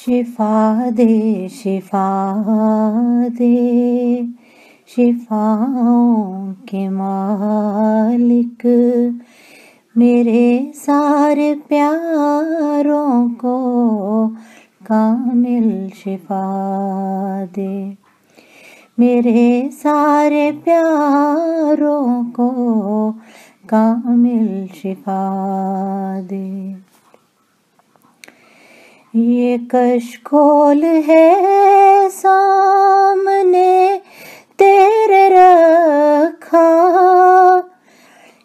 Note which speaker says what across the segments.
Speaker 1: शिफा दे शिफा दे शिफाओं के मालिक, मेरे सारे प्यारों को कामिल शिफा दे। मेरे सारे प्यारों को कामिल शिफा दे। ये कशकोल है सामने तेरे रखा,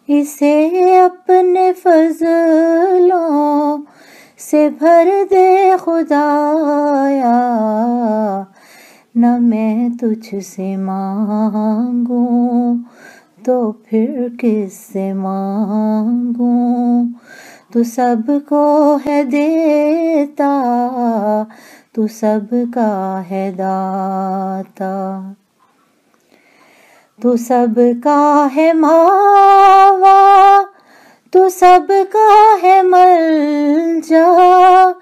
Speaker 1: इसे अपने फजलों से भर दे खुदाया। न मैं तुझसे मांगूं तो फिर किससे मांगूं, तू सबको है देता, तू सबका है दाता। तू सबका है मावा, तू सबका है मलजा,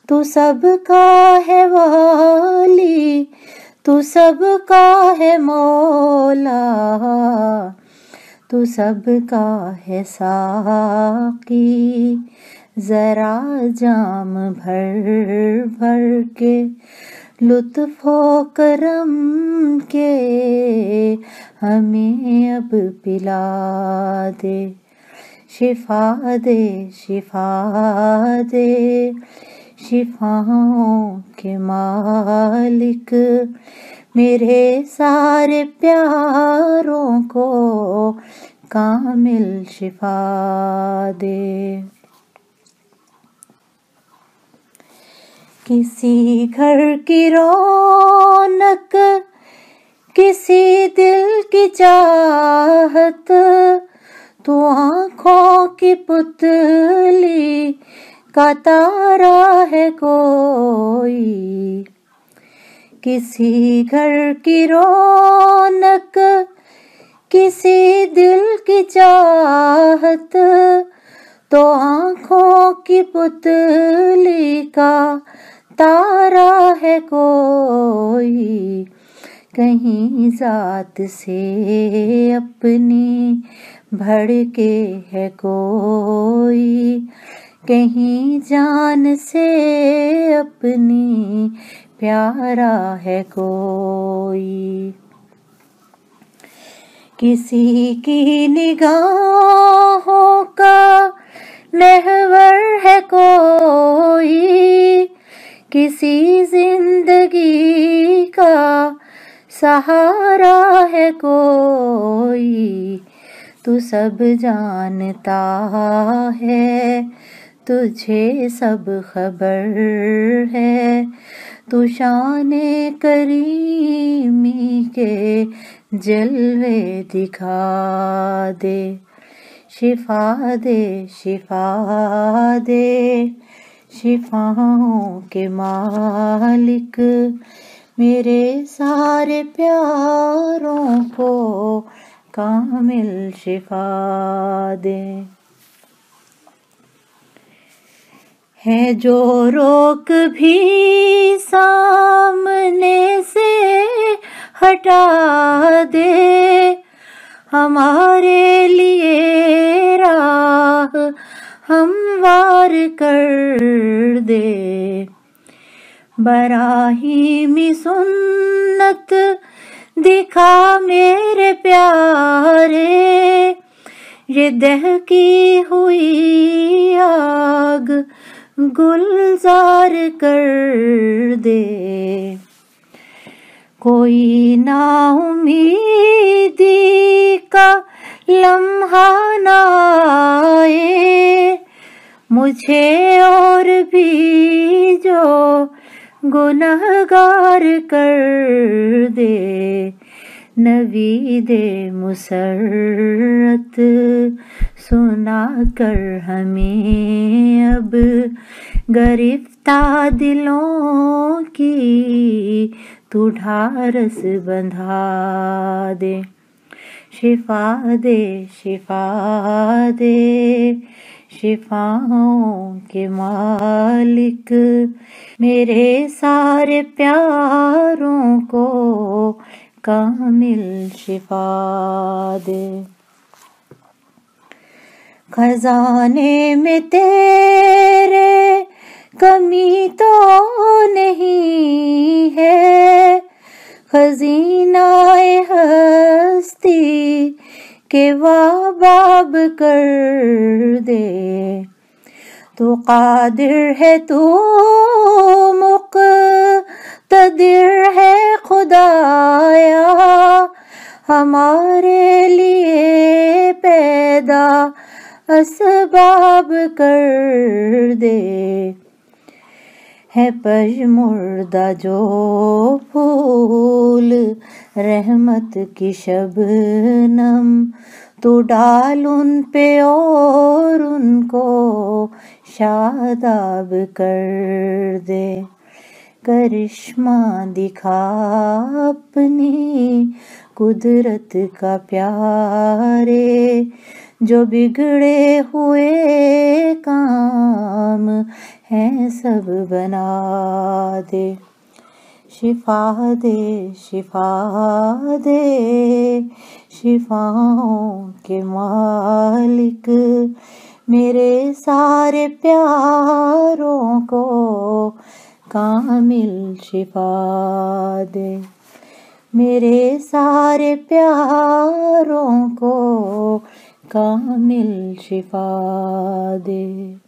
Speaker 1: तू सबका है वाली, तू सबका है मौला। तू सबका है साकी, जरा जाम भर भर के लुत्फ़ो करम के हमें अब पिला दे। शिफा दे शिफा दे शिफाओं के मालिक, मेरे सारे प्यारों को कामिल शिफा दे। किसी घर की रौनक, किसी दिल की चाहत, तू आँखों की पुतली का तारा है कोई। किसी घर की रौनक, किसी दिल की चाहत, तो आँखों की पुतली का तारा है कोई। कहीं जात से अपनी भड़के है कोई, कहीं जान से अपनी प्यारा है कोई। किसी की निगाहों का महवर है कोई, किसी जिंदगी का सहारा है कोई। तू सब जानता है, तुझे सब खबर है, तू शाने करीमी के जलवे दिखा दे। शिफा दे शिफा दे शिफाओं के मालिक, मेरे सारे प्यारों को कामिल शिफा दे। है जो रोक भी सामने से हटा दे, हमारे लिए राह हमवार कर दे। बराहीमी सुन्नत दिखा मेरे प्यारे, ये दहकी हुई आग गुलजार कर दे। कोई नाउमीदी का लम्हा ना आए मुझे और भी जो गुनहगार कर दे। नवीदे मुसर्रत सुना कर हमें अब गिरफ्ता दिलों की तू ढारस बंधा दे। शिफा दे, शिफा दे, शिफाओं के मालिक, मेरे सारे प्यारों को कामिल शिफा दे। खजाने में तेरे कमी तो नहीं है, खजीनाए हस्ती के वाबाब कर दे। तू कादिर है, तू मुक़तदिर है खुदाया, हमारे लिए पैदा असबाब कर दे। है पजमुर्दा जो फूल रहमत की शबनम, तू डाल उन पे और उनको शादाब कर दे। करिश्मा दिखा अपनी कुदरत का प्यारे, जो बिगड़े हुए काम हैं सब बना दे। शिफा दे, शिफा दे, शिफाओं के मालिक, मेरे सारे प्यारों को कामिल शिफा दे। मेरे सारे प्यारों को कामिल शिफा दे।